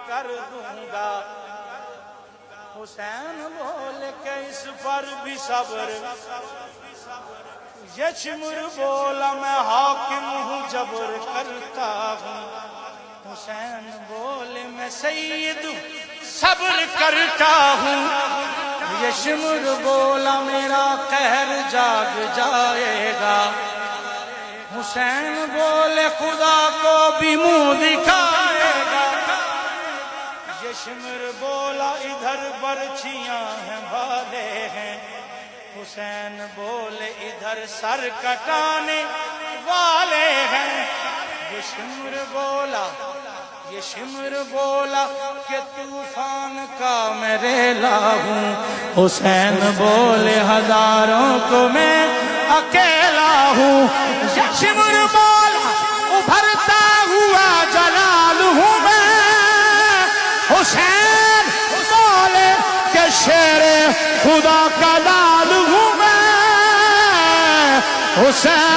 کر دوں گا۔ حسین بولے کہ اس پر بھی صبر، یشمر بولا میں حاکم ہوں جبر کرتا ہوں۔ حسین بولے میں سید ہوں صبر کرتا ہوں۔ یشمر بولا میرا قہر جاگ جائے گا۔ حسین بولے خدا کو بھی منہ دکھائے گا۔ یشمر بولا ادھر برچھیاں ہیں بھالے ہیں۔ حسین بولے ادھر سر کٹانے والے ہیں۔ یشمر بولا کہ طوفان کا میں ریلا ہوں۔ حسین بولے ہزاروں کو میں اکیلا ہوں۔ یشمر بولا ابھرتا ہوا جلال ہوں میں۔ حسین بولے کہ شیر خدا کا لال ہوں میں۔ حسین